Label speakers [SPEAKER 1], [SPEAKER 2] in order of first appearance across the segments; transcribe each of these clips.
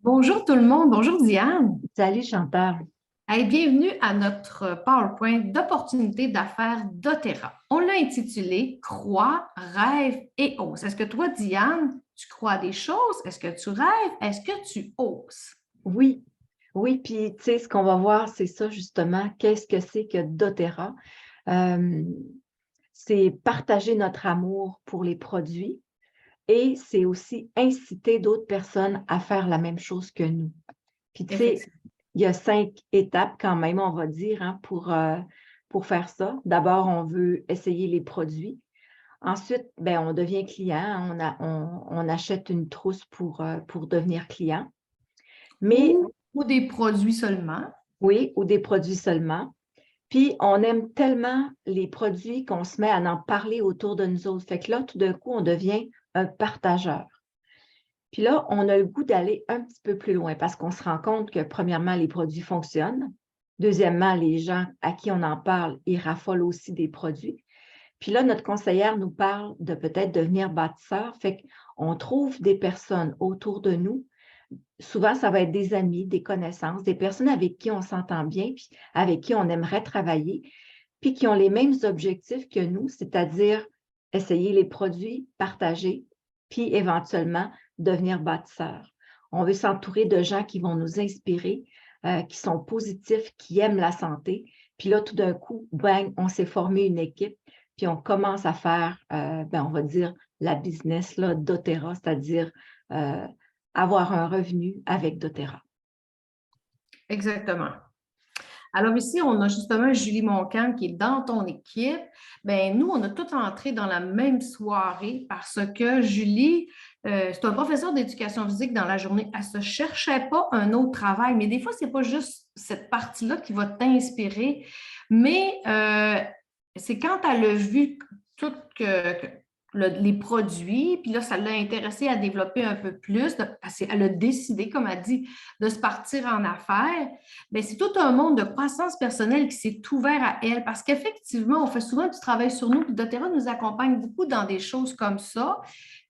[SPEAKER 1] Bonjour tout le monde, bonjour Diane.
[SPEAKER 2] Salut Chantal.
[SPEAKER 1] Hey, bienvenue à notre PowerPoint d'opportunités d'affaires d'Otera. On l'a intitulé Crois, rêve et ose. Est-ce que toi, Diane, tu crois à des choses? Est-ce que tu rêves? Est-ce que tu oses?
[SPEAKER 2] Oui, oui, puis tu sais, ce qu'on va voir, c'est ça justement. Qu'est-ce que c'est que doTERRA? Euh, c'est partager notre amour pour les produits et c'est aussi inciter d'autres personnes à faire la même chose que nous. Puis tu sais,
[SPEAKER 1] Effectivement.
[SPEAKER 2] il y a 5 étapes quand même, on va dire, hein, pour faire ça. D'abord, on veut essayer les produits. Ensuite, ben, on devient client, hein, on achète une trousse pour devenir client. Mais
[SPEAKER 1] Ou des produits seulement.
[SPEAKER 2] oui, ou des produits seulement. Puis, on aime tellement les produits qu'on se met à en parler autour de nous autres. Fait que là, tout d'un coup, on devient un partageur. Puis là, on a le goût d'aller un petit peu plus loin parce qu'on se rend compte que, premièrement, les produits fonctionnent. Deuxièmement, les gens à qui on en parle, ils raffolent aussi des produits. Puis là, notre conseillère nous parle de peut-être devenir bâtisseur. Fait qu'on trouve des personnes autour de nous. Souvent, ça va être des amis, des connaissances, des personnes avec qui on s'entend bien, puis avec qui on aimerait travailler, puis qui ont les mêmes objectifs que nous, c'est-à-dire essayer les produits, partager, puis éventuellement devenir bâtisseur. On veut s'entourer de gens qui vont nous inspirer, qui sont positifs, qui aiment la santé. Puis là, tout d'un coup, bang, on s'est formé une équipe, puis on commence à faire, on va dire, la business là, d'Otera, c'est-à-dire euh, avoir un revenu avec doTERRA.
[SPEAKER 1] Exactement. Alors ici, on a justement Julie Moncamp qui est dans ton équipe. Ben nous, on a tout entré dans la même soirée parce que Julie, c'est un professeur d'éducation physique dans la journée. Elle ne se cherchait pas un autre travail, mais des fois, ce n'est pas juste cette partie-là qui va t'inspirer, mais c'est quand elle a vu tout les produits, puis là, ça l'a intéressée à développer un peu plus. Elle a décidé, comme elle dit, de se partir en affaires. Bien, c'est tout un monde de croissance personnelle qui s'est ouvert à elle parce qu'effectivement, on fait souvent du travail sur nous, puis doTERRA nous accompagne beaucoup dans des choses comme ça.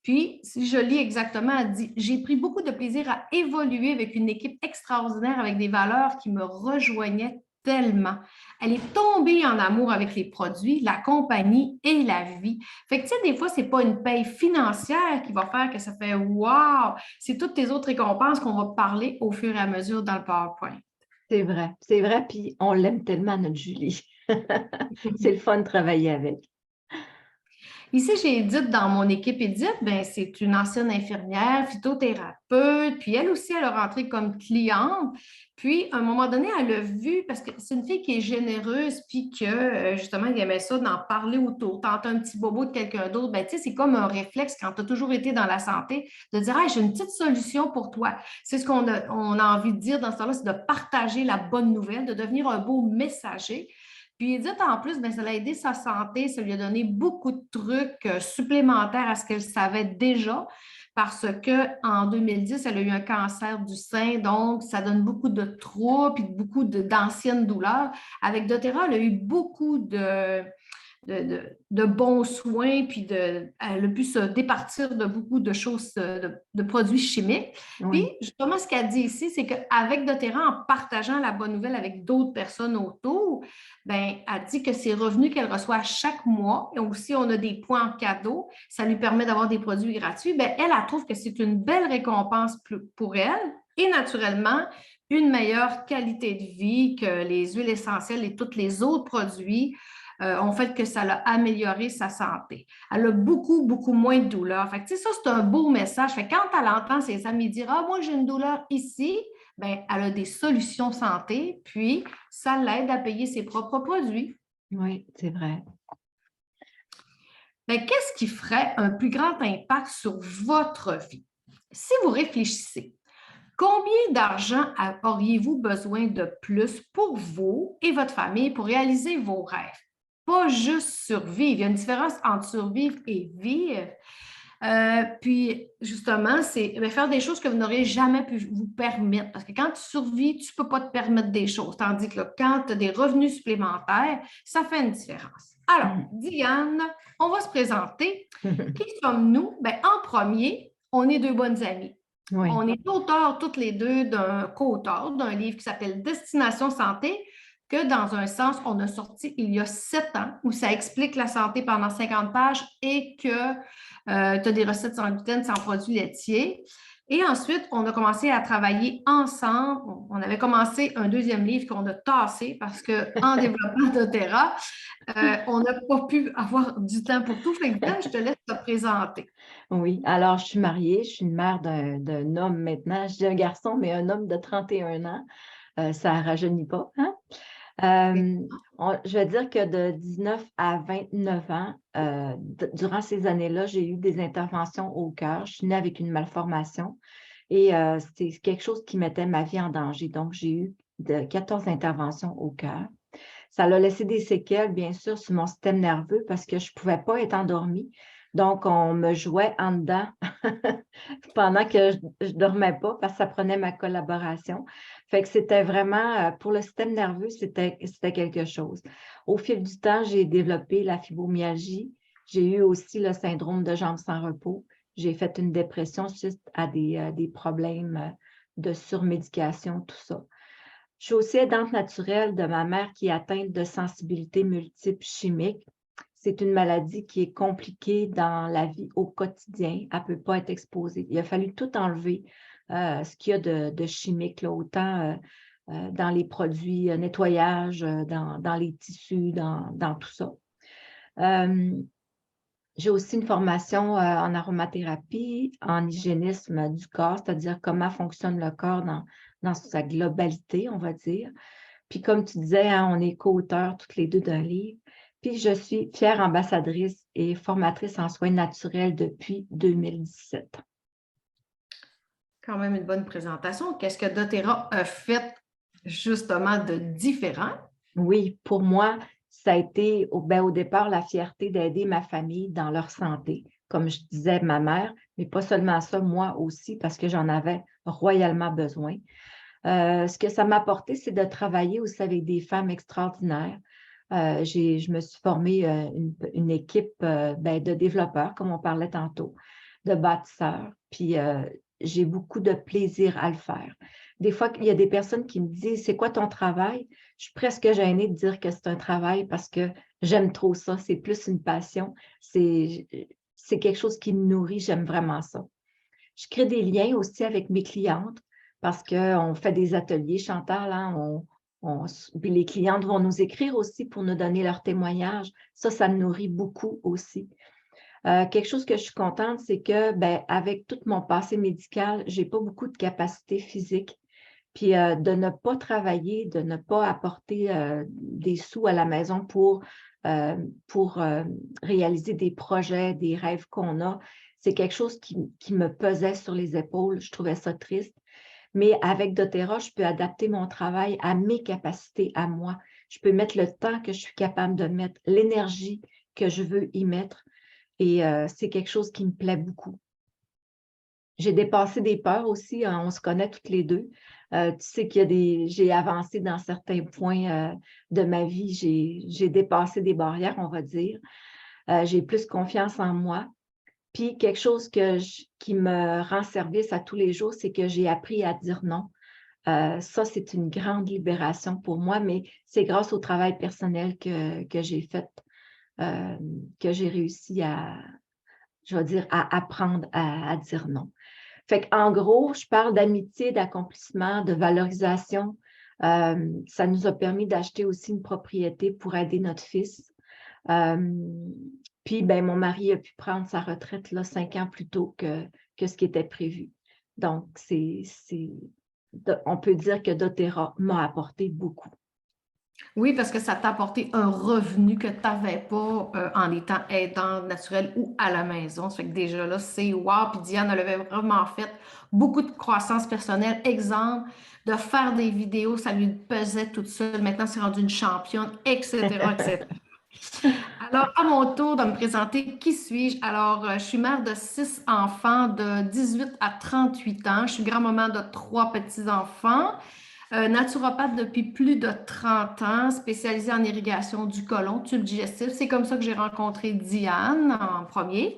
[SPEAKER 1] Puis, si je lis exactement, elle dit, j'ai pris beaucoup de plaisir à évoluer avec une équipe extraordinaire, avec des valeurs qui me rejoignaient tellement. Elle est tombée en amour avec les produits, la compagnie et la vie. Fait que, tu sais, des fois, c'est pas une paye financière qui va faire que ça fait wow! C'est toutes tes autres récompenses qu'on va parler au fur et à mesure dans le PowerPoint.
[SPEAKER 2] C'est vrai, puis on l'aime tellement, notre Julie. C'est le fun de travailler avec.
[SPEAKER 1] Ici, j'ai Edith dans mon équipe. Edith, ben, c'est une ancienne infirmière, phytothérapeute, puis elle aussi, elle est rentrée comme cliente. Puis, à un moment donné, elle a vu, parce que c'est une fille qui est généreuse, puis que, justement, elle aimait ça d'en parler autour. Tenter un petit bobo de quelqu'un d'autre, ben, tu sais, c'est comme un réflexe quand tu as toujours été dans la santé, de dire, hey, j'ai une petite solution pour toi. C'est ce qu'on a envie de dire dans ce temps-là, c'est de partager la bonne nouvelle, de devenir un beau messager. Puis Edith, en plus, bien, ça l'a aidé sa santé, ça lui a donné beaucoup de trucs supplémentaires à ce qu'elle savait déjà, parce qu'en 2010, elle a eu un cancer du sein, donc ça donne beaucoup de troubles et beaucoup d'anciennes douleurs. Avec doTERRA, elle a eu beaucoup de bons soins, puis elle a pu se départir de beaucoup de choses, de produits chimiques. Puis,
[SPEAKER 2] Oui.
[SPEAKER 1] justement, ce qu'elle dit ici, c'est qu'avec doTERRA, en partageant la bonne nouvelle avec d'autres personnes autour, ben, elle dit que ses revenus qu'elle reçoit chaque mois, et aussi on a des points en cadeau, ça lui permet d'avoir des produits gratuits, ben, elle trouve que c'est une belle récompense pour elle et naturellement, une meilleure qualité de vie que les huiles essentielles et tous les autres produits ont fait que ça l'a amélioré sa santé. Elle a beaucoup, beaucoup moins de douleur. Fait que, ça, c'est un beau message. Fait que quand elle entend ses amis dire ah, moi, j'ai une douleur ici, ben, elle a des solutions santé, puis ça l'aide à payer ses propres produits.
[SPEAKER 2] Oui, c'est vrai.
[SPEAKER 1] Ben, qu'est-ce qui ferait un plus grand impact sur votre vie? Si vous réfléchissez, combien d'argent auriez-vous besoin de plus pour vous et votre famille pour réaliser vos rêves? Pas juste survivre. Il y a une différence entre survivre et vivre. Puis, justement, c'est faire des choses que vous n'aurez jamais pu vous permettre. Parce que quand tu survis, tu ne peux pas te permettre des choses. Tandis que là, quand tu as des revenus supplémentaires, ça fait une différence. Alors,
[SPEAKER 2] Mm.
[SPEAKER 1] Diane, on va se présenter. Qui sommes-nous? Ben, en premier, on est deux bonnes amies.
[SPEAKER 2] Oui.
[SPEAKER 1] On est auteurs toutes les deux co-auteur d'un livre qui s'appelle Destination Santé, que dans un sens, on a sorti il y a 7 ans, où ça explique la santé pendant 50 pages et que tu as des recettes sans gluten, sans produits laitiers. Et ensuite, on a commencé à travailler ensemble. On avait commencé un deuxième livre qu'on a tassé parce qu'en développement doTERRA, on n'a pas pu avoir du temps pour tout. Fait que Dan, je te laisse te présenter.
[SPEAKER 2] Oui, alors je suis mariée, je suis une mère d'un homme maintenant. Je dis un garçon, mais un homme de 31 ans. Ça ne rajeunit pas, hein? Je vais dire que de 19 à 29 ans, durant ces années-là, j'ai eu des interventions au cœur. Je suis née avec une malformation et c'est quelque chose qui mettait ma vie en danger. Donc, j'ai eu 14 interventions au cœur. Ça a laissé des séquelles, bien sûr, sur mon système nerveux parce que je ne pouvais pas être endormie. Donc, on me jouait en dedans pendant que je ne dormais pas parce que ça prenait ma collaboration. Fait que c'était vraiment, pour le système nerveux, c'était quelque chose. Au fil du temps, j'ai développé la fibromyalgie. J'ai eu aussi le syndrome de jambes sans repos. J'ai fait une dépression suite à des problèmes de surmédication, tout ça. Je suis aussi aidante naturelle de ma mère qui est atteinte de sensibilité multiple chimique. C'est une maladie qui est compliquée dans la vie au quotidien. Elle ne peut pas être exposée. Il a fallu tout enlever, ce qu'il y a de chimique, là, autant dans les produits nettoyage, dans les tissus, dans tout ça. J'ai aussi une formation en aromathérapie, en hygiénisme du corps, c'est-à-dire comment fonctionne le corps dans sa globalité, on va dire. Puis comme tu disais, hein, on est co-auteurs toutes les deux d'un livre. Puis je suis fière ambassadrice et formatrice en soins naturels depuis 2017.
[SPEAKER 1] Quand même une bonne présentation. Qu'est-ce que doTERRA a fait justement de différent?
[SPEAKER 2] Oui, pour moi, ça a été au départ la fierté d'aider ma famille dans leur santé. Comme je disais, ma mère, mais pas seulement ça, moi aussi, parce que j'en avais royalement besoin. Ce que ça m'a apporté, c'est de travailler aussi avec des femmes extraordinaires. Je me suis formée une équipe de développeurs, comme on parlait tantôt, de bâtisseurs. Puis j'ai beaucoup de plaisir à le faire. Des fois, il y a des personnes qui me disent, c'est quoi ton travail? Je suis presque gênée de dire que c'est un travail parce que j'aime trop ça. C'est plus une passion. C'est quelque chose qui me nourrit. J'aime vraiment ça. Je crée des liens aussi avec mes clientes parce qu'on fait des ateliers, Chantal, hein, puis les clientes vont nous écrire aussi pour nous donner leurs témoignages. Ça me nourrit beaucoup aussi. Quelque chose que je suis contente, c'est que, avec tout mon passé médical, je n'ai pas beaucoup de capacité physique. Puis de ne pas travailler, de ne pas apporter des sous à la maison pour réaliser des projets, des rêves qu'on a, c'est quelque chose qui me pesait sur les épaules. Je trouvais ça triste. Mais avec doTERRA, je peux adapter mon travail à mes capacités, à moi. Je peux mettre le temps que je suis capable de mettre, l'énergie que je veux y mettre. Et c'est quelque chose qui me plaît beaucoup. J'ai dépassé des peurs aussi, hein, on se connaît toutes les deux. Tu sais j'ai avancé dans certains points de ma vie, j'ai dépassé des barrières, on va dire. J'ai plus confiance en moi. Puis quelque chose qui me rend service à tous les jours, c'est que j'ai appris à dire non. Ça, c'est une grande libération pour moi, mais c'est grâce au travail personnel que j'ai fait, que j'ai réussi je vais dire, à apprendre à dire non. Fait qu'en gros, je parle d'amitié, d'accomplissement, de valorisation. Ça nous a permis d'acheter aussi une propriété pour aider notre fils. Puis, mon mari a pu prendre sa retraite là, 5 ans plus tôt que ce qui était prévu. Donc, on peut dire que doTERRA m'a apporté beaucoup.
[SPEAKER 1] Oui, parce que ça t'a apporté un revenu que tu n'avais pas en étant aidant naturel ou à la maison. Ça fait que déjà là, c'est wow. Puis Diane, elle avait vraiment fait beaucoup de croissance personnelle. Exemple, de faire des vidéos, ça lui pesait toute seule. Maintenant, c'est rendu une championne, etc., etc. Alors, à mon tour de me présenter, qui suis-je? Alors, je suis mère de 6 enfants de 18 à 38 ans. Je suis grand-maman de 3 petits-enfants. Naturopathe depuis plus de 30 ans, spécialisée en irrigation du côlon, tube digestif. C'est comme ça que j'ai rencontré Diane en premier.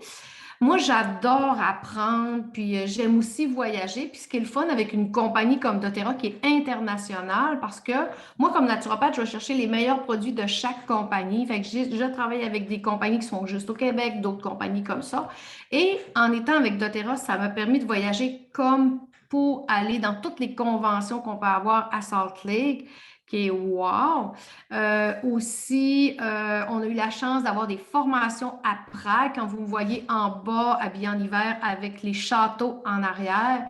[SPEAKER 1] Moi, j'adore apprendre, puis j'aime aussi voyager. Puis ce qui est le fun avec une compagnie comme doTERRA qui est internationale, parce que moi, comme naturopathe, je vais chercher les meilleurs produits de chaque compagnie. Fait que je travaille avec des compagnies qui sont juste au Québec, d'autres compagnies comme ça. Et en étant avec doTERRA, ça m'a permis de voyager comme pour aller dans toutes les conventions qu'on peut avoir à Salt Lake, qui est wow. Aussi, on a eu la chance d'avoir des formations à Prague. Quand vous me voyez en bas, habillé en hiver, avec les châteaux en arrière,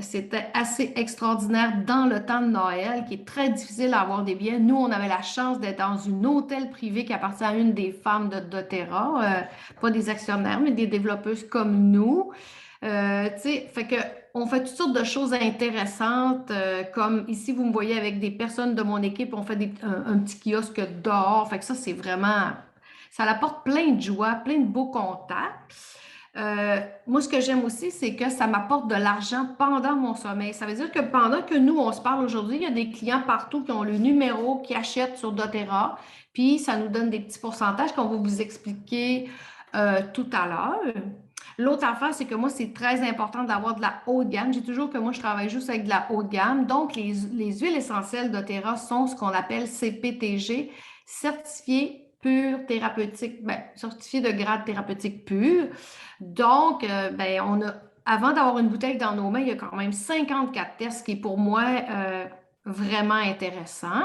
[SPEAKER 1] c'était assez extraordinaire dans le temps de Noël, qui est très difficile à avoir des billets. Nous, on avait la chance d'être dans une hôtel privé qui appartient à une des femmes de doTERRA, pas des actionnaires, mais des développeuses comme nous. Tu sais, fait que on fait toutes sortes de choses intéressantes, comme ici, vous me voyez avec des personnes de mon équipe, on fait un petit kiosque dehors. Fait que ça, c'est vraiment, ça apporte plein de joie, plein de beaux contacts. Moi, ce que j'aime aussi, c'est que ça m'apporte de l'argent pendant mon sommeil. Ça veut dire que pendant que nous, on se parle aujourd'hui, il y a des clients partout qui ont le numéro, qui achètent sur doTERRA, puis ça nous donne des petits pourcentages qu'on va vous expliquer tout à l'heure. L'autre affaire, c'est que moi, c'est très important d'avoir de la haute gamme. J'ai toujours que moi, je travaille juste avec de la haute gamme. Donc, les huiles essentielles doTERRA sont ce qu'on appelle CPTG, certifiées pures thérapeutiques, ben, certifiées de grade thérapeutique pur. Donc, ben, avant d'avoir une bouteille dans nos mains, il y a quand même 54 tests, ce qui est pour moi vraiment intéressant.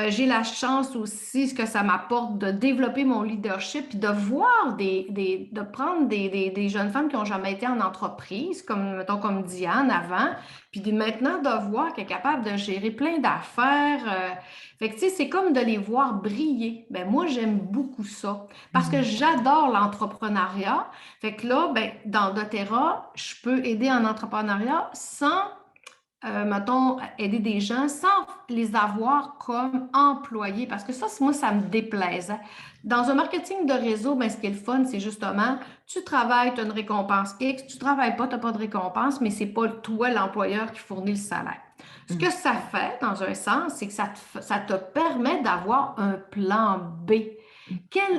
[SPEAKER 1] J'ai la chance aussi, ce que ça m'apporte, de développer mon leadership puis de voir de prendre des jeunes femmes qui n'ont jamais été en entreprise, comme, mettons, comme Diane avant, puis maintenant de voir qu'elle est capable de gérer plein d'affaires. Fait que, tu sais, c'est comme de les voir briller. Ben, moi, j'aime beaucoup ça parce que
[SPEAKER 2] Mhm.
[SPEAKER 1] j'adore l'entrepreneuriat. Fait que là, ben, dans doTERRA, je peux aider en entrepreneuriat sans mettons, aider des gens sans les avoir comme employés, parce que ça, moi, ça me déplaisait. Dans un marketing de réseau, ben, ce qui est le fun, c'est justement, tu travailles, tu as une récompense X, tu ne travailles pas, tu n'as pas de récompense, mais ce n'est pas toi, l'employeur, qui fournit le salaire. Ce que
[SPEAKER 2] Mhm.
[SPEAKER 1] ça fait, dans un sens, c'est que ça te permet d'avoir un plan B.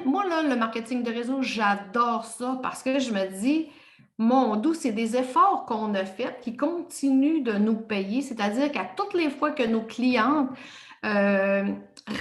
[SPEAKER 1] Moi, là, le marketing de réseau, j'adore ça parce que je me dis, mon doux, c'est des efforts qu'on a faits qui continuent de nous payer. C'est-à-dire qu'à toutes les fois que nos clientes euh,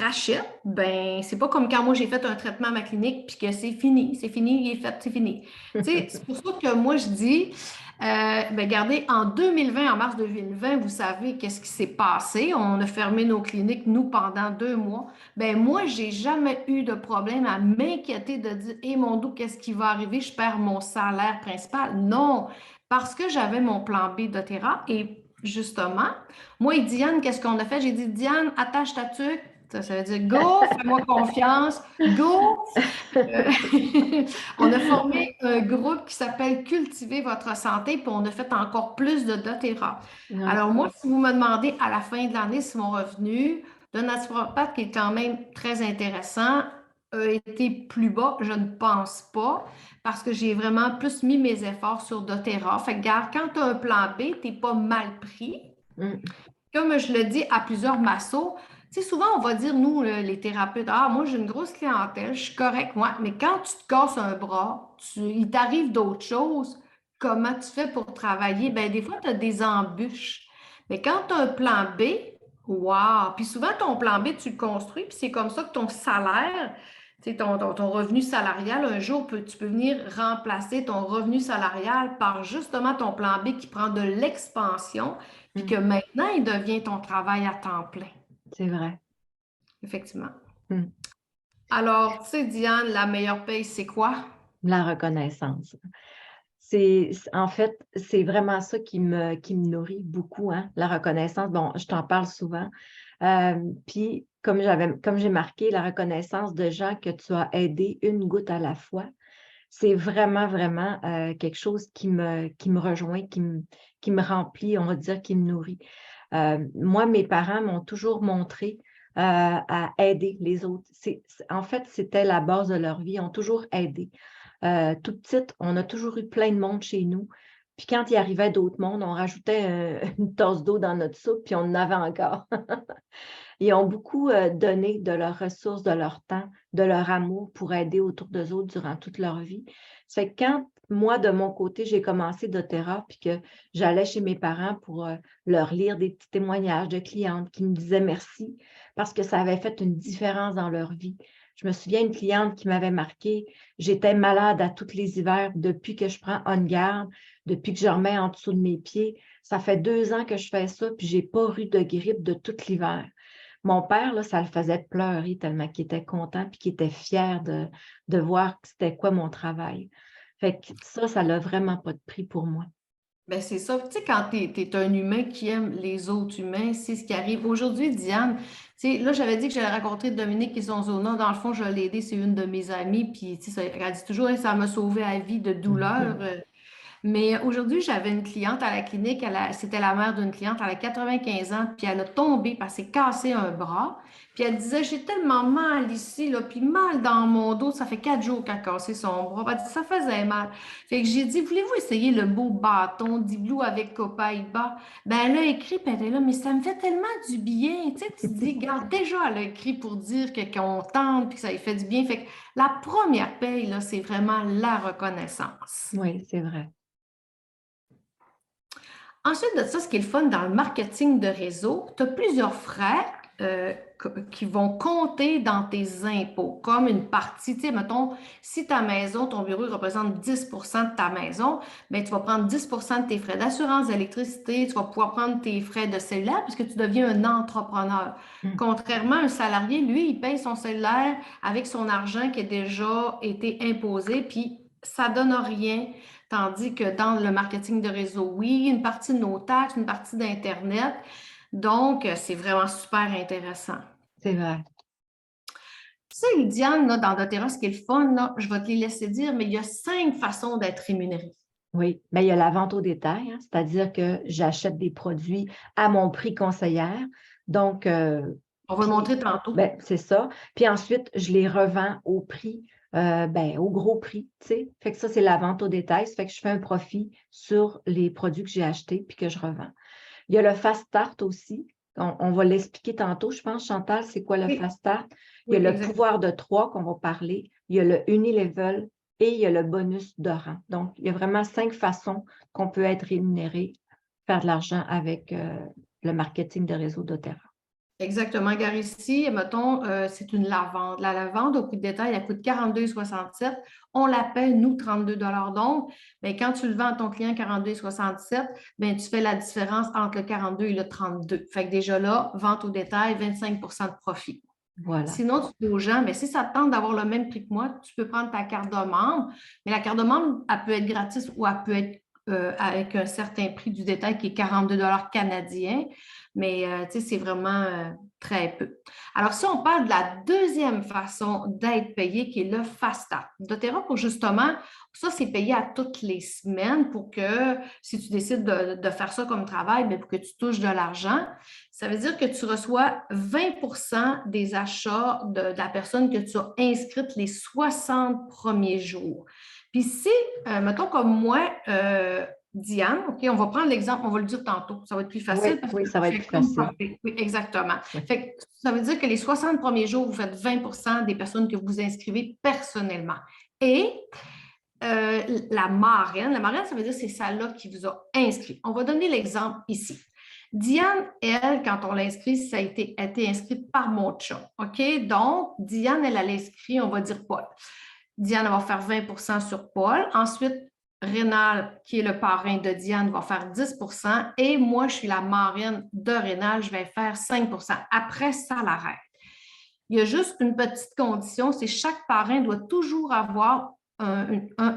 [SPEAKER 1] rachètent, ben, c'est pas comme quand moi j'ai fait un traitement à ma clinique puis que c'est fini, il est fait, c'est fini. Tu sais, c'est pour ça que moi je dis, ben, regardez, en 2020, en mars 2020, vous savez qu'est-ce qui s'est passé? On a fermé nos cliniques, nous, pendant 2 mois. Ben moi, j'ai jamais eu de problème à m'inquiéter de dire, eh mon Dieu, qu'est-ce qui va arriver? Je perds mon salaire principal. Non, parce que j'avais mon plan B doTERRA et justement, moi et Diane, qu'est-ce qu'on a fait? J'ai dit, Diane, attache ta tuque. Ça veut dire go, fais-moi confiance, go. Euh, on a formé un groupe qui s'appelle Cultiver votre santé, puis on a fait encore plus de doTERRA.
[SPEAKER 2] Ouais.
[SPEAKER 1] Alors moi, si vous me demandez à la fin de l'année si mon revenu de naturopathe, qui est quand même très intéressant, a été plus bas, je ne pense pas, parce que j'ai vraiment plus mis mes efforts sur doTERRA. Fait que, regarde, quand tu as un plan B, tu n'es pas mal pris.
[SPEAKER 2] Mhm.
[SPEAKER 1] Comme je le dis à plusieurs massos, tu sais, souvent on va dire, nous, les thérapeutes, ah, moi j'ai une grosse clientèle, je suis correct, moi, mais quand tu te casses un bras, il t'arrive d'autres choses, comment tu fais pour travailler? Ben, des fois, tu as des embûches. Mais quand tu as un plan B, wow! Puis souvent, ton plan B, tu le construis, puis c'est comme ça que ton salaire, tu sais, ton revenu salarial, un jour, tu peux venir remplacer ton revenu salarial par justement ton plan B qui prend de l'expansion puis que
[SPEAKER 2] Mhm.
[SPEAKER 1] maintenant, il devient ton travail à temps plein,
[SPEAKER 2] C'est vrai.
[SPEAKER 1] effectivement.
[SPEAKER 2] Mhm.
[SPEAKER 1] Alors, tu sais, Diane, la meilleure paye, c'est quoi?
[SPEAKER 2] La reconnaissance. En fait, c'est vraiment ça qui me nourrit beaucoup, hein, la reconnaissance. Bon, je t'en parle souvent. Puis, comme j'ai marqué, la reconnaissance de gens que tu as aidés une goutte à la fois, c'est vraiment, vraiment quelque chose qui me rejoint, qui me remplit, on va dire, qui me nourrit. Moi, mes parents m'ont toujours montré à aider les autres. En fait, c'était la base de leur vie. Ils ont toujours aidé. Toute petite, on a toujours eu plein de monde chez nous. Puis quand il arrivait d'autres mondes, on rajoutait une tasse d'eau dans notre soupe, puis on en avait encore. Ils ont beaucoup donné de leurs ressources, de leur temps, de leur amour pour aider autour d'eux autres durant toute leur vie. Ça fait que quand moi, de mon côté, j'ai commencé doTERRA, puis que j'allais chez mes parents pour leur lire des petits témoignages de clientes qui me disaient merci parce que ça avait fait une différence dans leur vie. Je me souviens d'une cliente qui m'avait marqué, j'étais malade à tous les hivers depuis que je prends OnGuard, depuis que je remets en dessous de mes pieds. Ça fait 2 ans que je fais ça, puis j'ai pas eu de grippe de tout l'hiver. Mon père, là, ça le faisait pleurer tellement qu'il était content puis qu'il était fier de voir que c'était quoi mon travail. Fait que ça n'a vraiment pas de prix pour moi.
[SPEAKER 1] Ben c'est ça. Tu sais, quand tu es, un humain qui aime les autres humains, c'est ce qui arrive. Aujourd'hui, Diane, tu sais, là, j'avais dit que j'allais rencontrer Dominique et son zona. Dans le fond, je l'ai aidé, c'est une de mes amies. Puis, tu sais, elle dit toujours, hein, ça m'a sauvé la vie de douleur. Mais aujourd'hui, j'avais une cliente à la clinique, c'était la mère d'une cliente, elle a 95 ans, puis elle a tombé parce qu'elle s'est cassé un bras. Puis elle disait, j'ai tellement mal ici, là, puis mal dans mon dos, ça fait 4 jours qu'elle a cassé son bras. Elle dit, ça faisait mal. Fait que j'ai dit, voulez-vous essayer le beau bâton d'Igloo avec Copaiba? Ben, elle a écrit, puis elle était là, mais ça me fait tellement du bien. Tu sais, tu te dis, regarde, déjà, elle a écrit pour dire qu'elle est contente, puis que ça lui fait du bien. Fait que la première paye, là, c'est vraiment la reconnaissance.
[SPEAKER 2] Oui, c'est vrai.
[SPEAKER 1] Ensuite de ça, ce qui est le fun dans le marketing de réseau, tu as plusieurs frais qui vont compter dans tes impôts, comme une partie, tu sais, mettons, si ta maison, ton bureau représente 10 de ta maison, bien, tu vas prendre 10 de tes frais d'assurance, d'électricité, tu vas pouvoir prendre tes frais de cellulaire puisque tu deviens un entrepreneur.
[SPEAKER 2] Mm.
[SPEAKER 1] Contrairement à un salarié, lui, il paye son cellulaire avec son argent qui a déjà été imposé, puis ça ne donne rien. Tandis que dans le marketing de réseau, oui, une partie de nos taxes, une partie d'Internet. Donc, c'est vraiment super intéressant.
[SPEAKER 2] C'est vrai.
[SPEAKER 1] Tu sais, Diane, là, dans doTERRA, ce qui est le fun, là, je vais te les laisser dire, mais il y a 5 façons d'être rémunéré.
[SPEAKER 2] Oui, mais il y a la vente au détail, hein, c'est-à-dire que j'achète des produits à mon prix conseillère. Donc,
[SPEAKER 1] On va le montrer tantôt.
[SPEAKER 2] ben, c'est ça. Puis ensuite, je les revends au prix, ben, au gros prix, tu sais. Fait que ça, c'est la vente au détail. Ça fait que je fais un profit sur les produits que j'ai achetés puis que je revends. Il y a le fast start aussi. On va l'expliquer tantôt, je pense, Chantal, c'est quoi le
[SPEAKER 1] Oui,
[SPEAKER 2] fast start? Il
[SPEAKER 1] oui,
[SPEAKER 2] y a le
[SPEAKER 1] exact.
[SPEAKER 2] pouvoir de 3 qu'on va parler. Il y a le unilevel et il y a le bonus de rang. Donc, il y a vraiment 5 façons qu'on peut être rémunéré, faire de l'argent avec le marketing de réseau doTERRA.
[SPEAKER 1] Exactement, Gary. Ici, mettons, c'est une lavande. La lavande, au prix de détail, elle coûte 42,67. On la paie, nous, 32 donc. Mais quand tu le vends à ton client 42,67, ben, tu fais la différence entre le 42 et le 32. Fait que déjà là, vente au détail, 25 de profit.
[SPEAKER 2] Voilà.
[SPEAKER 1] Sinon, tu dis aux gens, mais si ça te tente d'avoir le même prix que moi, tu peux prendre ta carte de membre. Mais la carte de membre, elle peut être gratis ou elle peut être avec un certain prix du détail qui est 42 canadiens. Mais tu sais, c'est vraiment très peu. Alors, si on parle de la deuxième façon d'être payé, qui est le FASTA, doTERRA, pour justement, ça, c'est payé à toutes les semaines pour que, si tu décides de faire ça comme travail, bien, pour que tu touches de l'argent. Ça veut dire que tu reçois 20 des achats de la personne que tu as inscrite les 60 premiers jours. Puis si, mettons comme moi, Diane, OK, on va prendre l'exemple, on va le dire tantôt, ça va être plus facile
[SPEAKER 2] Oui,
[SPEAKER 1] parce
[SPEAKER 2] oui,
[SPEAKER 1] que
[SPEAKER 2] ça va
[SPEAKER 1] je
[SPEAKER 2] être
[SPEAKER 1] fais
[SPEAKER 2] plus
[SPEAKER 1] comme
[SPEAKER 2] facile.
[SPEAKER 1] parler. Oui, exactement.
[SPEAKER 2] Oui.
[SPEAKER 1] Fait que ça veut dire que les 60 premiers jours, vous faites 20 des personnes que vous inscrivez personnellement. Et la marraine, ça veut dire c'est celle-là qui vous a inscrit. On va donner l'exemple ici. Diane, elle, quand on l'inscrit, ça a été inscrit par mon chum. OK? Donc, Diane, elle a l'inscrit, on va dire Paul. Diane, elle va faire 20 sur Paul. Ensuite, Rénal, qui est le parrain de Diane, va faire 10 et moi, je suis la marraine de Rénal, je vais faire 5 Après, ça l'arrête. Il y a juste une petite condition, c'est chaque parrain doit toujours avoir un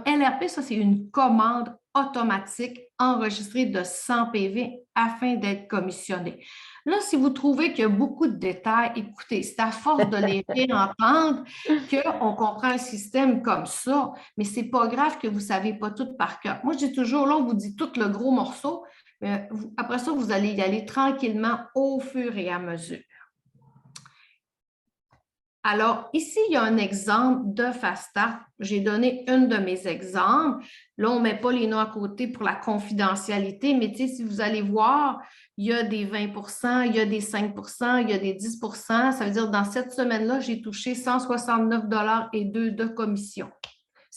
[SPEAKER 1] LRP, ça c'est une commande automatique enregistrée de 100 PV afin d'être commissionné. Là, si vous trouvez qu'il y a beaucoup de détails, écoutez, c'est à force de les réentendre qu'on comprend le système comme ça, mais ce n'est pas grave que vous ne savez pas tout par cœur. Moi, je dis toujours, là, on vous dit tout le gros morceau, mais après ça, vous allez y aller tranquillement au fur et à mesure. Alors, ici, il y a un exemple de Fast Start. J'ai donné un de mes exemples. Là, on ne met pas les noms à côté pour la confidentialité, mais si vous allez voir, il y a des 20 il y a des 5 il y a des 10 Ça veut dire dans cette semaine-là, j'ai touché 169,02 de commission.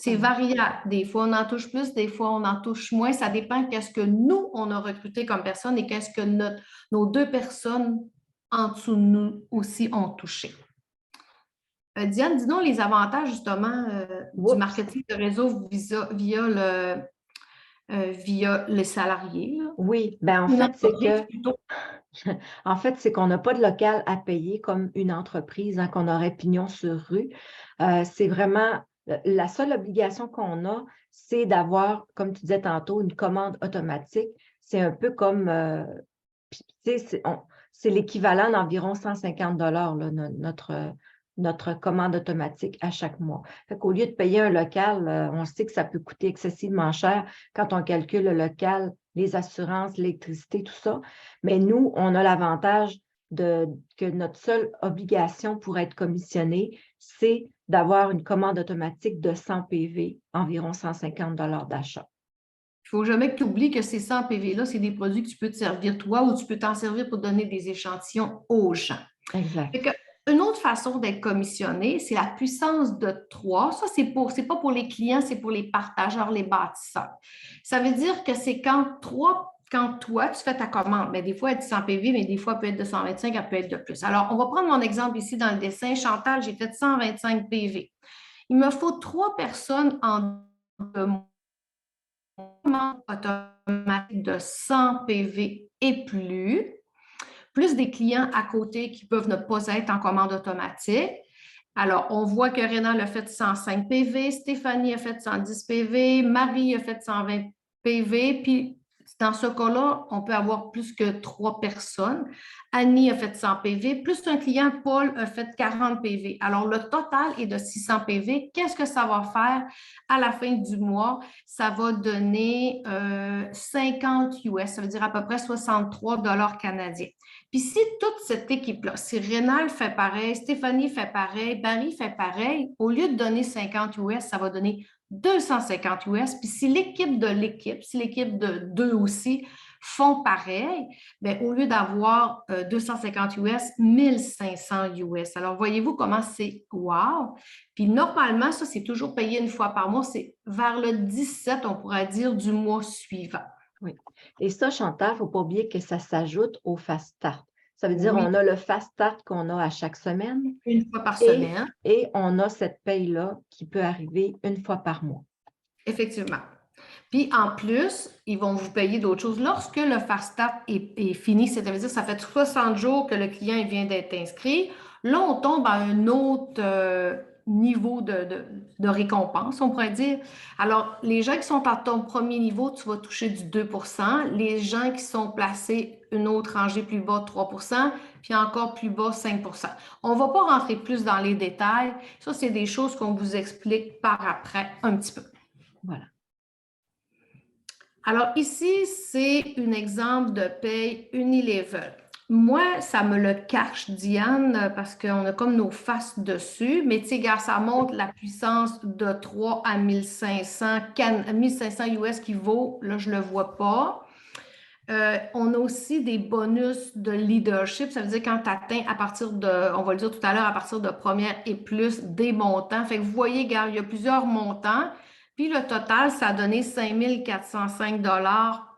[SPEAKER 1] C'est variable. Des fois, on en touche plus, des fois, on en touche moins. Ça dépend qu'est-ce que nous, on a recruté comme personne et qu'est-ce que nos deux personnes en dessous de nous aussi ont touché. Diane, dis-nous les avantages justement du
[SPEAKER 2] Oups.
[SPEAKER 1] marketing de réseau via le salarié. Là.
[SPEAKER 2] Oui, ben
[SPEAKER 1] Une entreprise plutôt.
[SPEAKER 2] en fait, c'est qu'on n'a pas de local à payer comme une entreprise, hein, qu'on aurait pignon sur rue. C'est vraiment la seule obligation qu'on a, c'est d'avoir, comme tu disais tantôt, une commande automatique. C'est un peu comme, puis, tu sais, c'est l'équivalent d'environ 150 là, notre commande automatique à chaque mois. Fait qu'au lieu de payer un local, on sait que ça peut coûter excessivement cher quand on calcule le local, les assurances, l'électricité, tout ça. Mais nous, on a l'avantage que notre seule obligation pour être commissionné, c'est d'avoir une commande automatique de 100 PV, environ 150 d'achat.
[SPEAKER 1] Il ne faut jamais que tu oublies que ces 100 PV-là, c'est des produits que tu peux te servir toi ou tu peux t'en servir pour donner des échantillons aux gens.
[SPEAKER 2] Exact.
[SPEAKER 1] Fait que, une autre façon d'être commissionné, c'est la puissance de 3. Ça, c'est pas pour les clients, c'est pour les partageurs, les bâtisseurs. Ça veut dire que c'est quand toi, tu fais ta commande, bien, des fois, elle est 100 PV, mais des fois, elle peut être de 125, elle peut être de plus. Alors, on va prendre mon exemple ici dans le dessin. Chantal, j'ai fait 125 PV. Il me faut 3 personnes en commande automatique de 100 PV et plus des clients à côté qui peuvent ne pas être en commande automatique. Alors, on voit que Rénal a fait 105 PV, Stéphanie a fait 110 PV, Marie a fait 120 PV, puis dans ce cas-là, on peut avoir plus que 3 personnes. Annie a fait 100 PV, plus un client, Paul, a fait 40 PV. Alors, le total est de 600 PV. Qu'est-ce que ça va faire à la fin du mois? Ça va donner 50 US, ça veut dire à peu près 63 canadiens. Puis si toute cette équipe-là, si Rénal fait pareil, Stéphanie fait pareil, Barry fait pareil, au lieu de donner 50 US, ça va donner 250 US. Puis si l'équipe de 2 aussi font pareil, bien, au lieu d'avoir 250 US, 1500 US. Alors, voyez-vous comment c'est wow? Puis normalement, ça, c'est toujours payé une fois par mois. C'est vers le 17, on pourrait dire, du mois suivant.
[SPEAKER 2] Oui. Et ça, Chantal, il ne faut pas oublier que ça s'ajoute au Fast Start. Ça veut dire
[SPEAKER 1] Oui,
[SPEAKER 2] on a le Fast Start qu'on a à chaque semaine
[SPEAKER 1] une fois par
[SPEAKER 2] et,
[SPEAKER 1] semaine.
[SPEAKER 2] et on a cette paye-là qui peut arriver une fois par mois.
[SPEAKER 1] Effectivement. Puis en plus, ils vont vous payer d'autres choses. Lorsque le Fast Start est fini, c'est-à-dire que ça fait 60 jours que le client vient d'être inscrit, là, on tombe à un autre niveau de récompense, on pourrait dire. Alors, les gens qui sont à ton premier niveau, tu vas toucher du 2 %. Les gens qui sont placés une autre rangée plus bas, 3 %, puis encore plus bas, 5 %. On ne va pas rentrer plus dans les détails. Ça, c'est des choses qu'on vous explique par après un petit peu.
[SPEAKER 2] Voilà.
[SPEAKER 1] Alors ici, c'est un exemple de paye Unilever. Moi, ça me le cache, Diane, parce qu'on a comme nos faces dessus. Mais tu sais, gars, ça montre la puissance de 3 à 1500, 1500 US qui vaut. Là, je ne le vois pas. On a aussi des bonus de leadership. Ça veut dire quand tu atteins à partir de, on va le dire tout à l'heure, à partir de première et plus des montants. Fait que vous voyez, gars, il y a plusieurs montants. Puis le total, ça a donné 5 405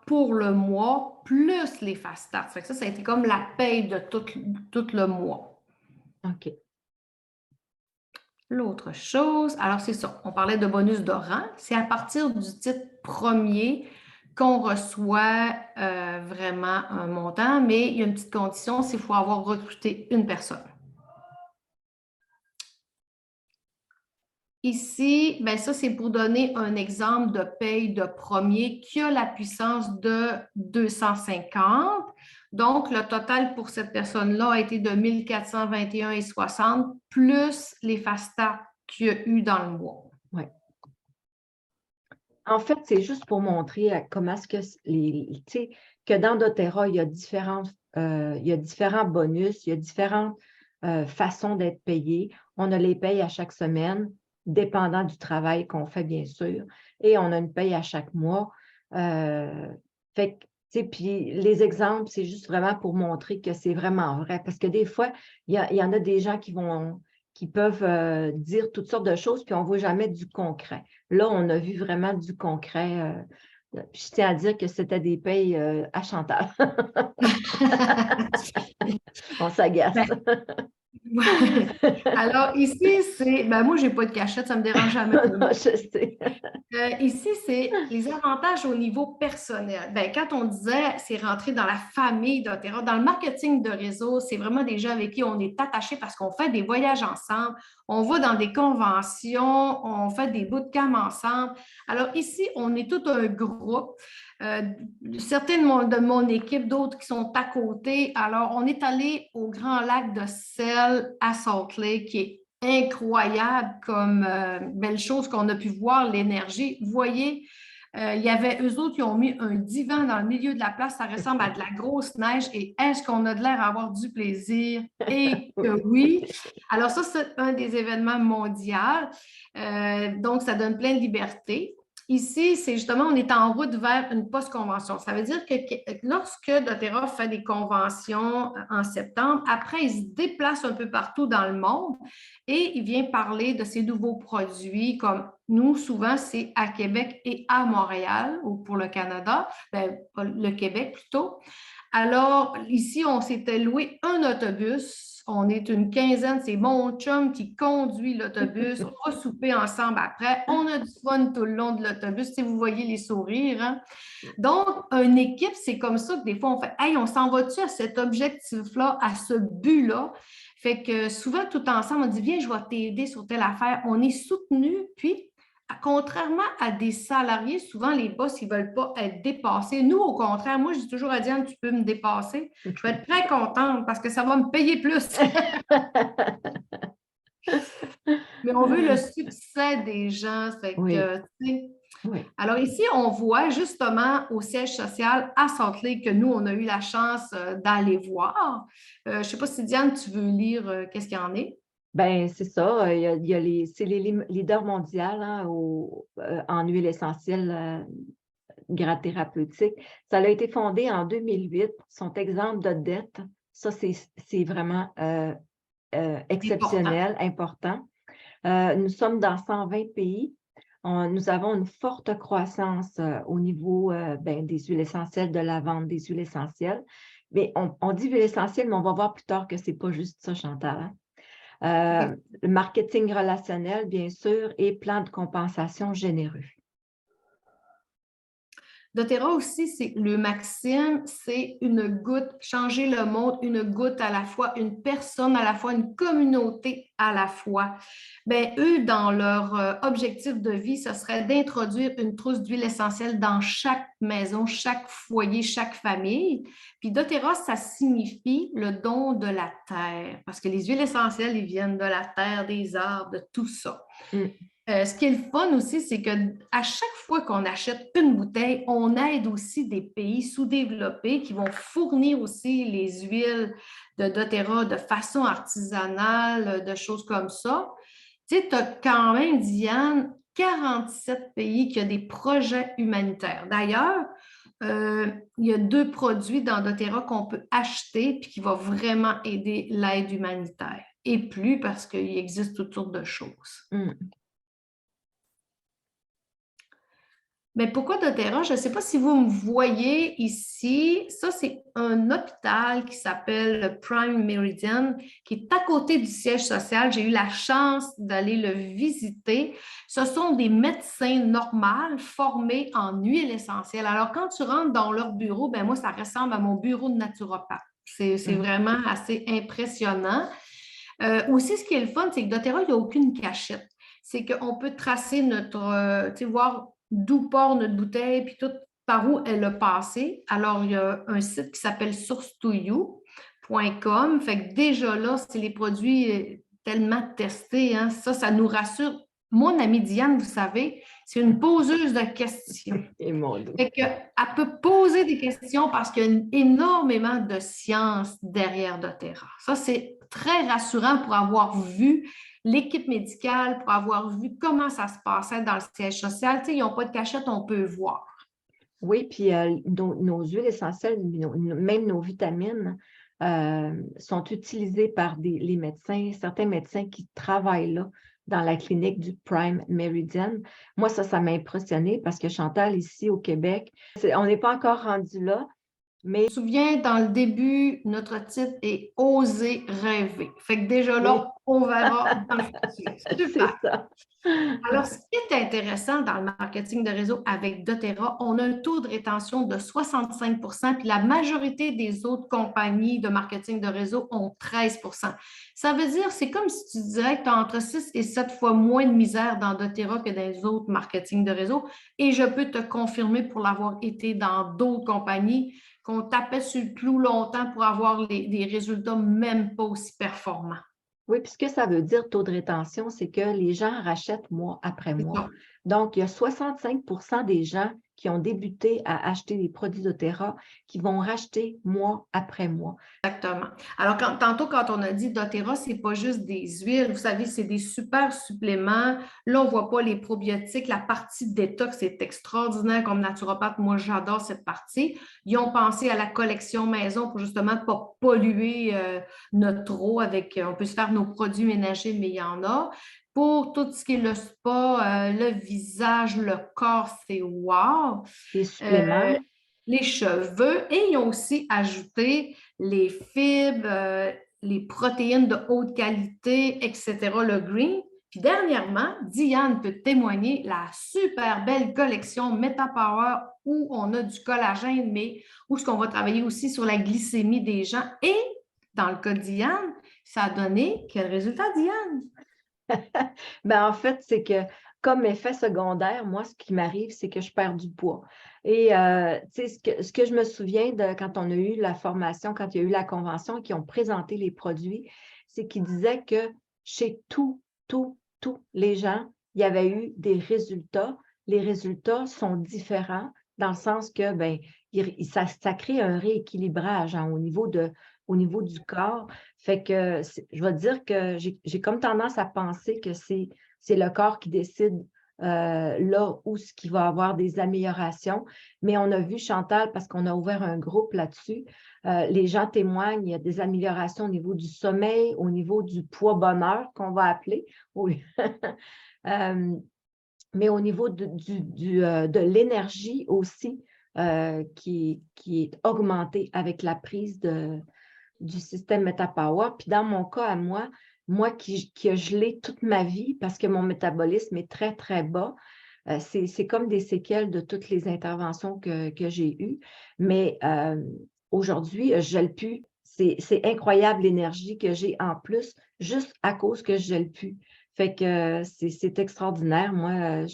[SPEAKER 1] pour le mois, plus les fast starts. Fait que ça a été comme la paye de tout le mois.
[SPEAKER 2] OK.
[SPEAKER 1] L'autre chose, alors c'est ça, on parlait de bonus de rang. C'est à partir du titre premier qu'on reçoit vraiment un montant, mais il y a une petite condition, c'est qu'il faut avoir recruté une personne. Ici, ben ça, c'est pour donner un exemple de paye de premier qui a la puissance de 250. Donc, le total pour cette personne-là a été de 1421,60 plus les fast starts qu'il y a eu dans le mois.
[SPEAKER 2] Oui. En fait, c'est juste pour montrer comment est-ce que tu sais, que dans doTERRA, il y a différents bonus, il y a différentes façons d'être payé. On a les payes à chaque semaine, dépendant du travail qu'on fait, bien sûr, et on a une paye à chaque mois. Fait que, tu sais, puis les exemples, c'est juste vraiment pour montrer que c'est vraiment vrai. Parce que des fois, il y en a des gens qui vont qui peuvent dire toutes sortes de choses, puis on ne voit jamais du concret. Là, on a vu vraiment du concret. Puis je tiens à dire que c'était des payes à Chantal. On s'agace.
[SPEAKER 1] Ouais. Alors, ici, moi, je n'ai pas de cachette, ça ne me dérange jamais.
[SPEAKER 2] Je sais.
[SPEAKER 1] Ici, c'est les avantages au niveau personnel. Ben, quand on disait c'est rentrer dans la famille d'Otera, dans le marketing de réseau, c'est vraiment des gens avec qui on est attaché parce qu'on fait des voyages ensemble, on va dans des conventions, on fait des bootcamps ensemble. Alors ici, on est tout un groupe. Certains de mon équipe, d'autres qui sont à côté. Alors, on est allé au Grand Lac de Sel à Salt Lake, qui est incroyable comme belle chose qu'on a pu voir, l'énergie. Vous voyez, il y avait eux autres qui ont mis un divan dans le milieu de la place, ça ressemble à de la grosse neige et est-ce qu'on a de l'air à avoir du plaisir? Et que oui. Alors ça, c'est un des événements mondiaux. Donc, ça donne plein de liberté. Ici, c'est justement, on est en route vers une post-convention. Ça veut dire que lorsque doTERRA fait des conventions en septembre, après, il se déplace un peu partout dans le monde et il vient parler de ses nouveaux produits, comme nous, souvent, c'est à Québec et à Montréal, ou pour le Canada, le Québec plutôt. Alors, ici, on s'était loué un autobus. On est une quinzaine, c'est mon chum qui conduit l'autobus. On va souper ensemble après. On a du fun tout le long de l'autobus, si vous voyez les sourires. Hein? Donc, une équipe, c'est comme ça que des fois, on fait « Hey, on s'en va-tu à cet objectif-là, à ce but-là? » Fait que souvent, tout ensemble, on dit « Viens, je vais t'aider sur telle affaire. » On est soutenu, puis contrairement à des salariés, souvent les boss, ils ne veulent pas être dépassés. Nous, au contraire, moi, je dis toujours à Diane, tu peux me dépasser. Je vais être très contente parce que ça va me payer plus. Mais on veut le succès des gens. Fait que, oui. Alors ici, on voit justement au siège social à Salt Lake que nous, on a eu la chance d'aller voir. Je ne sais pas si Diane, tu veux lire qu'est-ce qu'il y en est?
[SPEAKER 2] Bien, c'est ça. C'est les leaders mondiaux hein, en huile essentielle grade thérapeutique. Ça a été fondé en 2008. Sont exemples de dette. Ça, c'est vraiment exceptionnel, important. Nous sommes dans 120 pays. Nous avons une forte croissance au niveau des huiles essentielles, de la vente des huiles essentielles. Mais on dit huile essentielle, mais on va voir plus tard que ce n'est pas juste ça, Chantal. Hein? Le marketing relationnel, bien sûr, et plan de compensation généreux.
[SPEAKER 1] doTERRA aussi, c'est le maxime, c'est une goutte, changer le monde, une goutte à la fois, une personne à la fois, une communauté à la fois. Bien, eux, dans leur objectif de vie, ce serait d'introduire une trousse d'huile essentielle dans chaque maison, chaque foyer, chaque famille. Puis doTERRA, ça signifie le don de la terre, parce que les huiles essentielles, ils viennent de la terre, des arbres, de tout ça. Ce qui est le fun aussi, c'est qu'à chaque fois qu'on achète une bouteille, on aide aussi des pays sous-développés qui vont fournir aussi les huiles de doTERRA de façon artisanale, de choses comme ça. Tu sais, tu as quand même, Diane, 47 pays qui ont des projets humanitaires. D'ailleurs, il y a 2 produits dans doTERRA qu'on peut acheter puis qui vont vraiment aider l'aide humanitaire. Et plus parce qu'il existe toutes sortes de choses. Mais pourquoi doTERRA? Je ne sais pas si vous me voyez ici. Ça, c'est un hôpital qui s'appelle Prime Meridian, qui est à côté du siège social. J'ai eu la chance d'aller le visiter. Ce sont des médecins normaux formés en huile essentielle. Alors, quand tu rentres dans leur bureau, ben moi, ça ressemble à mon bureau de naturopathe. C'est vraiment assez impressionnant. Aussi, ce qui est le fun, c'est que doTERRA, il n'y a aucune cachette. C'est qu'on peut tracer notre, voir d'où part notre bouteille, puis tout par où elle a passé. Alors, il y a un site qui s'appelle source2you.com. Fait que déjà là, c'est les produits tellement testés. Hein, ça nous rassure. Mon amie Diane, vous savez, c'est une poseuse de questions. Fait qu'elle peut poser des questions parce qu'il y a énormément de science derrière doTERRA. Ça, c'est très rassurant pour avoir vu l'équipe médicale, pour avoir vu comment ça se passait dans le siège social. Tu sais, ils n'ont pas de cachette, on peut voir.
[SPEAKER 2] Oui, puis nos huiles essentielles, même nos vitamines, sont utilisés par les médecins, certains médecins qui travaillent là dans la clinique du Prime Meridian. Moi, ça m'a impressionnée parce que Chantal, ici au Québec, on n'est pas encore rendu là, mais...
[SPEAKER 1] Je me souviens, dans le début, notre titre est Oser rêver. Fait que déjà
[SPEAKER 2] Oui,
[SPEAKER 1] là, on verra dans le futur.
[SPEAKER 2] c'est
[SPEAKER 1] Super.
[SPEAKER 2] ça.
[SPEAKER 1] Alors, ce qui est intéressant dans le marketing de réseau avec doTERRA, on a un taux de rétention de 65 puis la majorité des autres compagnies de marketing de réseau ont 13 Ça veut dire, c'est comme si tu dirais que tu as entre 6 et 7 fois moins de misère dans doTERRA que dans les autres marketing de réseau. Et je peux te confirmer pour l'avoir été dans d'autres compagnies qu'on tapait sur le clou longtemps pour avoir des résultats même pas aussi performants.
[SPEAKER 2] Oui, puis ce que ça veut dire, taux de rétention, c'est que les gens rachètent mois après
[SPEAKER 1] C'est
[SPEAKER 2] mois.
[SPEAKER 1] ça.
[SPEAKER 2] Donc, il y a 65 des gens qui ont débuté à acheter des produits doTERRA qui vont racheter mois après mois.
[SPEAKER 1] Exactement. Alors, tantôt, quand on a dit doTERRA, ce n'est pas juste des huiles, vous savez, c'est des super suppléments. Là, on ne voit pas les probiotiques. La partie détox, c'est extraordinaire comme naturopathe. Moi, j'adore cette partie. Ils ont pensé à la collection maison pour justement ne pas polluer notre eau avec, on peut se faire nos produits ménagers, mais il y en a. Pour tout ce qui est le spa, le visage, le corps, c'est wow.
[SPEAKER 2] Les suppléments,
[SPEAKER 1] Les cheveux et ils ont aussi ajouté les fibres, les protéines de haute qualité, etc., le green. Puis dernièrement, Diane peut témoigner la super belle collection MetaPower où on a du collagène, mais où ce qu'on va travailler aussi sur la glycémie des gens. Et dans le cas de Diane, ça a donné quel résultat, Diane?
[SPEAKER 2] ben en fait, c'est que comme effet secondaire, moi, ce qui m'arrive, c'est que je perds du poids. Et tu sais, ce que je me souviens de quand on a eu la formation, quand il y a eu la convention, qui ont présenté les produits, c'est qu'ils disaient que chez tous les gens, il y avait eu des résultats. Les résultats sont différents dans le sens que ben, ça crée un rééquilibrage hein, au niveau du corps. Fait que je vais dire que j'ai comme tendance à penser que c'est le corps qui décide là où ce qui va avoir des améliorations. Mais on a vu, Chantal, parce qu'on a ouvert un groupe là-dessus, les gens témoignent, il y a des améliorations au niveau du sommeil, au niveau du poids-bonheur qu'on va appeler. Mais au niveau de l'énergie aussi qui est augmentée avec la prise du système MetaPower. Puis dans mon cas à moi qui a gelé toute ma vie parce que mon métabolisme est très, très bas, c'est comme des séquelles de toutes les interventions que j'ai eues. Mais aujourd'hui, je ne gèle plus. C'est incroyable l'énergie que j'ai en plus, juste à cause que je ne gèle plus. Fait que c'est extraordinaire. Moi,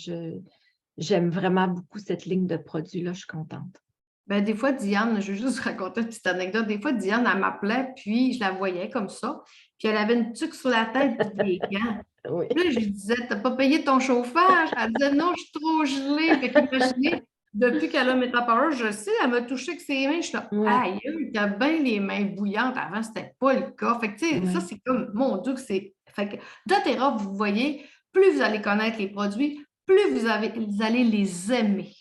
[SPEAKER 2] j'aime vraiment beaucoup cette ligne de produits-là. Je suis contente.
[SPEAKER 1] Ben, des fois, Diane, je vais juste raconter une petite anecdote. Des fois, Diane, elle m'appelait, puis je la voyais comme ça. Puis elle avait une tuque sur la tête puis des gants.
[SPEAKER 2] Oui,
[SPEAKER 1] Puis là, je lui disais, t'as pas payé ton chauffage? Elle disait, non, je suis trop gelée. Fait qu'imaginez, depuis qu'elle a Metapower, je sais, elle m'a touché avec ses mains. Je suis là,
[SPEAKER 2] oui,
[SPEAKER 1] aïe, t'as bien les mains bouillantes. Avant, c'était pas le cas. Fait que, tu sais, ça,
[SPEAKER 2] oui.
[SPEAKER 1] c'est comme, mon Dieu, que c'est. Fait que doTERRA, vous voyez, plus vous allez connaître les produits, plus vous allez les aimer.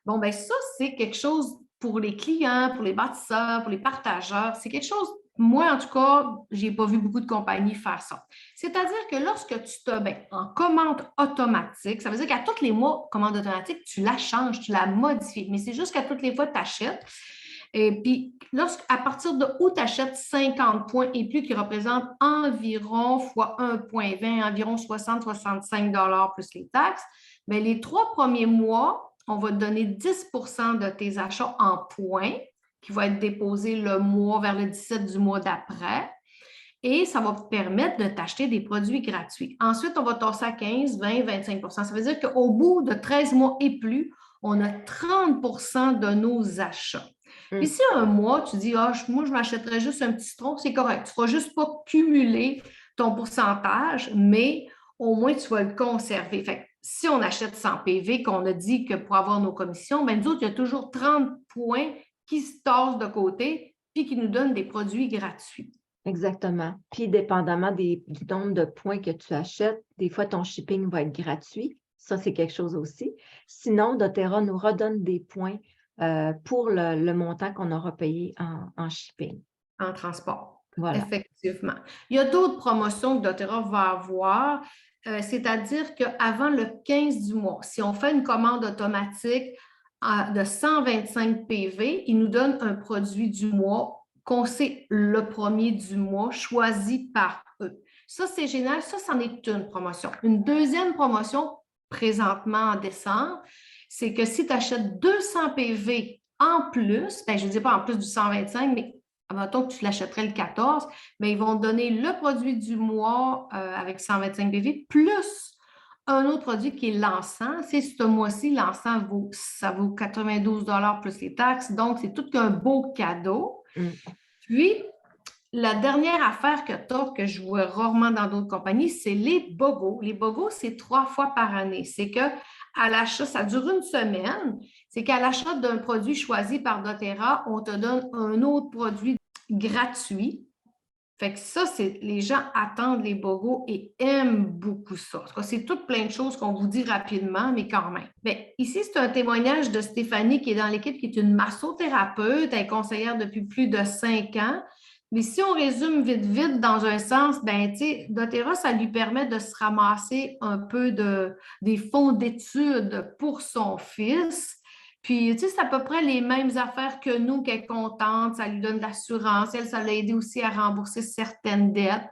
[SPEAKER 1] Bon, ben ça, c'est quelque chose pour les clients, pour les bâtisseurs, pour les partageurs. C'est quelque chose, moi, en tout cas, je n'ai pas vu beaucoup de compagnies faire ça. C'est-à-dire que lorsque tu te mets en commande automatique, ça veut dire qu'à tous les mois, commande automatique, tu la changes, tu la modifies. Mais c'est juste qu'à toutes les fois, tu achètes. Et puis, à partir de où tu achètes 50 points et plus, qui représentent environ fois 1,20, environ 60-65 plus les taxes, bien, les 3 premiers mois, on va te donner 10 de tes achats en points qui vont être déposés le mois vers le 17 du mois d'après. Et ça va te permettre de t'acheter des produits gratuits. Ensuite, on va tasser à 15, 20, 25 Ça veut dire qu'au bout de 13 mois et plus, on a 30 de nos achats. Puis si un mois, tu dis, moi, je m'achèterais juste un petit citron, c'est correct. Tu ne feras juste pas cumuler ton pourcentage, mais au moins, tu vas le conserver. Fait que si on achète 100 PV, qu'on a dit que pour avoir nos commissions, bien, nous autres, il y a toujours 30 points qui se tassent de côté puis qui nous donnent des produits gratuits.
[SPEAKER 2] Exactement. Puis, dépendamment du nombre de points que tu achètes, des fois, ton shipping va être gratuit. Ça, c'est quelque chose aussi. Sinon, doTERRA nous redonne des points pour le montant qu'on aura payé en shipping.
[SPEAKER 1] En transport,
[SPEAKER 2] Voilà.
[SPEAKER 1] effectivement. Il y a d'autres promotions que doTERRA va avoir, c'est-à-dire qu'avant le 15 du mois, si on fait une commande automatique de 125 PV, il nous donne un produit du mois qu'on sait le premier du mois choisi par eux. Ça, c'est génial. Ça, c'en est une promotion. Une deuxième promotion, présentement en décembre, c'est que si tu achètes 200 PV en plus, ben, je ne dis pas en plus du 125, mais mettons que tu l'achèterais le 14, mais ils vont te donner le produit du mois avec 125 PV plus un autre produit qui est l'encens. C'est ce mois-ci, l'encens ça vaut 92 plus les taxes. Donc, c'est tout qu'un beau cadeau. Puis, la dernière affaire que tu as, que je vois rarement dans d'autres compagnies, c'est les BOGO. Les BOGO, c'est 3 fois par année. C'est qu'à l'achat, ça dure une semaine, c'est qu'à l'achat d'un produit choisi par doTERRA, on te donne un autre produit gratuit. Fait que ça, les gens attendent les BOGO et aiment beaucoup ça. En tout cas, c'est tout plein de choses qu'on vous dit rapidement, mais quand même. Bien, ici, c'est un témoignage de Stéphanie qui est dans l'équipe, qui est une massothérapeute, elle est conseillère depuis plus de 5 ans. Mais si on résume vite dans un sens, ben, tu sais, doTERRA, ça lui permet de se ramasser un peu des fonds d'études pour son fils. Puis, tu sais, c'est à peu près les mêmes affaires que nous qu'elle est contente. Ça lui donne de l'assurance. Elle, ça l'a aidé aussi à rembourser certaines dettes.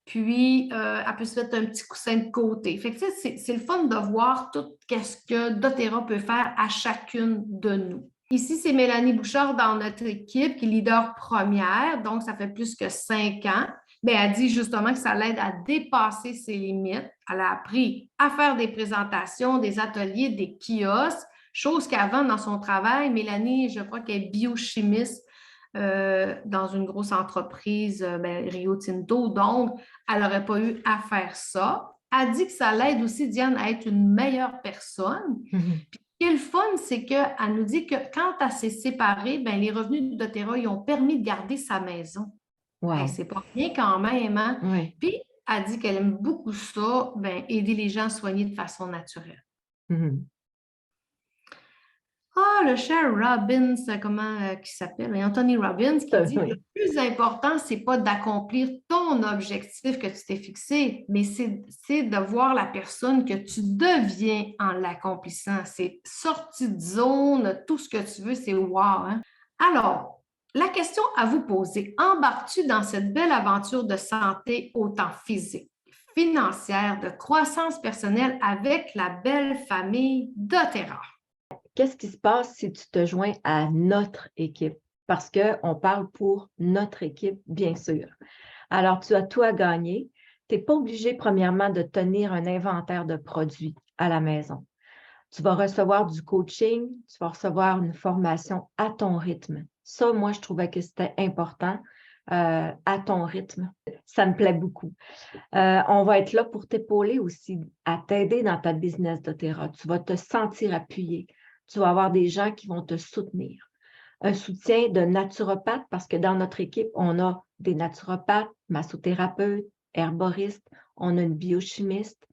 [SPEAKER 1] Puis, elle peut se mettre un petit coussin de côté. Fait que, tu sais, c'est le fun de voir tout ce que doTERRA peut faire à chacune de nous. Ici, c'est Mélanie Bouchard dans notre équipe qui est leader première. Donc, ça fait plus que 5 ans. Bien, elle dit justement que ça l'aide à dépasser ses limites. Elle a appris à faire des présentations, des ateliers, des kiosques. Chose qu'avant, dans son travail, Mélanie, je crois qu'elle est biochimiste dans une grosse entreprise, Rio Tinto, donc elle n'aurait pas eu à faire ça. Elle dit que ça l'aide aussi, Diane, à être une meilleure personne. Puis, ce qui est le fun, c'est qu'elle nous dit que quand elle s'est séparée, ben, les revenus de doTERRA, ils ont permis de garder sa maison.
[SPEAKER 2] Wow.
[SPEAKER 1] C'est pas rien quand même, hein?
[SPEAKER 2] Oui.
[SPEAKER 1] Puis, elle dit qu'elle aime beaucoup ça, aider les gens à soigner de façon naturelle. Le cher Robbins, comment qui s'appelle? Anthony Robbins, qui dit le plus important, c'est pas d'accomplir ton objectif que tu t'es fixé, mais c'est de voir la personne que tu deviens en l'accomplissant. C'est sortie de zone, tout ce que tu veux, c'est wow. Hein? Alors, la question à vous poser, embarques-tu dans cette belle aventure de santé autant physique, financière, de croissance personnelle avec la belle famille doTERRA?
[SPEAKER 2] Qu'est-ce qui se passe si tu te joins à notre équipe? Parce qu'on parle pour notre équipe, bien sûr. Alors, tu as tout à gagner. Tu n'es pas obligé, premièrement, de tenir un inventaire de produits à la maison. Tu vas recevoir du coaching, tu vas recevoir une formation à ton rythme. Ça, moi, je trouvais que c'était important, à ton rythme. Ça me plaît beaucoup. On va être là pour t'épauler aussi, à t'aider dans ta business doTERRA. Tu vas te sentir appuyé. Tu vas avoir des gens qui vont te soutenir. Un soutien de naturopathe, parce que dans notre équipe, on a des naturopathes, massothérapeutes, herboristes, on a une biochimiste.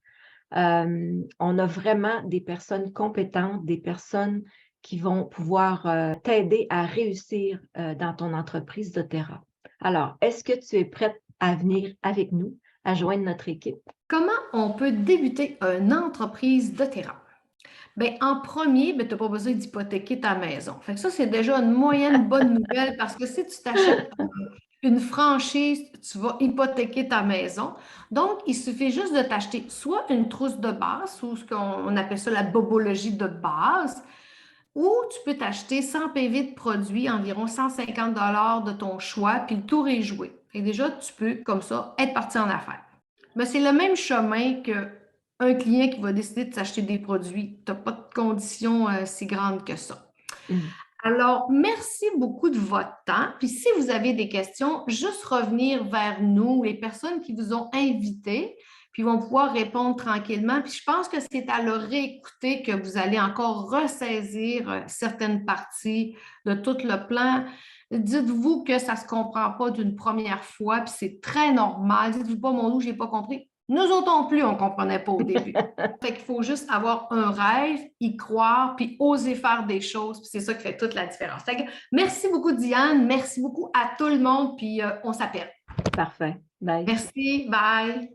[SPEAKER 2] On a vraiment des personnes compétentes, des personnes qui vont pouvoir t'aider à réussir dans ton entreprise doTERRA. Alors, est-ce que tu es prête à venir avec nous, à joindre notre équipe?
[SPEAKER 1] Comment on peut débuter une entreprise doTERRA? Bien, en premier, tu n'as pas besoin d'hypothéquer ta maison. Fait que ça, c'est déjà une moyenne bonne nouvelle parce que si tu t'achètes une franchise, tu vas hypothéquer ta maison. Donc, il suffit juste de t'acheter soit une trousse de base, ou ce qu'on appelle ça la bobologie de base, ou tu peux t'acheter 100 PV de produits, environ 150 de ton choix, puis le tour est joué. Et déjà, tu peux, comme ça, être parti en affaires. Mais c'est le même chemin qu'un client qui va décider de s'acheter des produits. Tu n'as pas de conditions si grandes que ça. Alors, merci beaucoup de votre temps. Puis si vous avez des questions, juste revenir vers nous, les personnes qui vous ont invité, puis vont pouvoir répondre tranquillement. Puis je pense que c'est à leur réécouter que vous allez encore ressaisir certaines parties de tout le plan. Dites-vous que ça ne se comprend pas d'une première fois, puis c'est très normal. Dites-vous pas, mon loup, je n'ai pas compris. Nous autres non plus, on ne comprenait pas au début. Fait qu'il faut juste avoir un rêve, y croire, puis oser faire des choses. Puis c'est ça qui fait toute la différence. Fait que merci beaucoup, Diane. Merci beaucoup à tout le monde. Puis on s'appelle.
[SPEAKER 2] Parfait. Bye.
[SPEAKER 1] Merci. Bye.